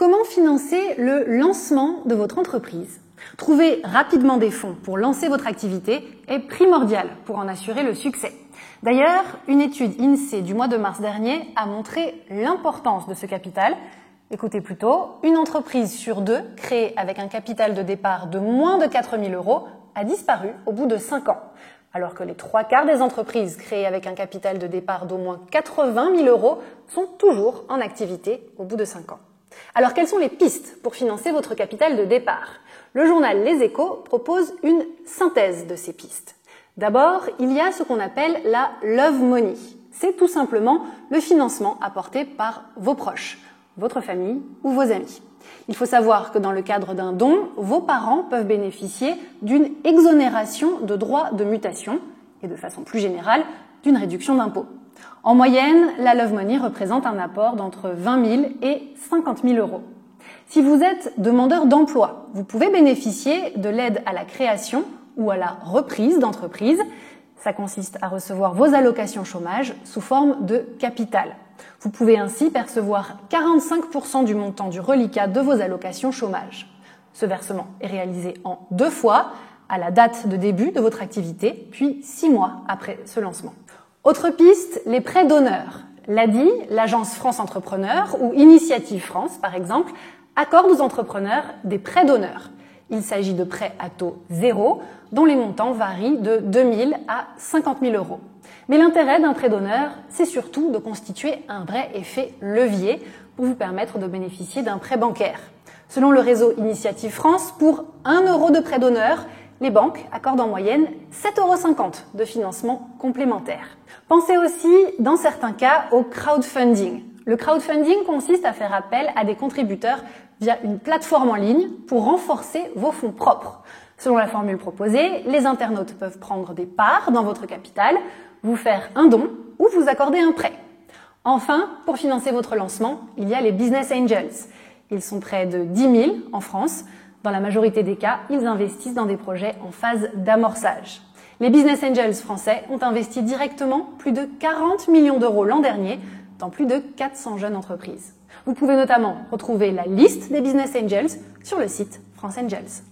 Comment financer le lancement de votre entreprise? Trouver rapidement des fonds pour lancer votre activité est primordial pour en assurer le succès. D'ailleurs, une étude INSEE du mois de mars dernier a montré l'importance de ce capital. Écoutez plutôt, une entreprise sur deux créée avec un capital de départ de moins de 4 000 € a disparu au bout de 5 ans, alors que les 3/4 des entreprises créées avec un capital de départ d'au moins 80 000 € sont toujours en activité au bout de 5 ans. Alors, quelles sont les pistes pour financer votre capital de départ? Le journal Les Échos propose une synthèse de ces pistes. D'abord, il y a ce qu'on appelle la Love Money. C'est tout simplement le financement apporté par vos proches, votre famille ou vos amis. Il faut savoir que dans le cadre d'un don, vos parents peuvent bénéficier d'une exonération de droits de mutation et de façon plus générale, d'une réduction d'impôt. En moyenne, la Love Money représente un apport d'entre 20 000 et 50 000 €. Si vous êtes demandeur d'emploi, vous pouvez bénéficier de l'aide à la création ou à la reprise d'entreprise. Ça consiste à recevoir vos allocations chômage sous forme de capital. Vous pouvez ainsi percevoir 45% du montant du reliquat de vos allocations chômage. Ce versement est réalisé en 2 fois, à la date de début de votre activité, puis 6 mois après ce lancement. Autre piste, les prêts d'honneur. L'ADI, l'Agence France Entrepreneur ou Initiative France, par exemple, accorde aux entrepreneurs des prêts d'honneur. Il s'agit de prêts à taux zéro, dont les montants varient de 2 000 à 50 000 €. Mais l'intérêt d'un prêt d'honneur, c'est surtout de constituer un vrai effet levier pour vous permettre de bénéficier d'un prêt bancaire. Selon le réseau Initiative France, pour 1 € de prêt d'honneur, les banques accordent en moyenne 7,50 € de financement complémentaire. Pensez aussi, dans certains cas, au crowdfunding. Le crowdfunding consiste à faire appel à des contributeurs via une plateforme en ligne pour renforcer vos fonds propres. Selon la formule proposée, les internautes peuvent prendre des parts dans votre capital, vous faire un don ou vous accorder un prêt. Enfin, pour financer votre lancement, il y a les Business Angels. Ils sont près de 10 000 en France. Dans la majorité des cas, ils investissent dans des projets en phase d'amorçage. Les Business Angels français ont investi directement plus de 40 millions € l'an dernier dans plus de 400 jeunes entreprises. Vous pouvez notamment retrouver la liste des Business Angels sur le site France Angels.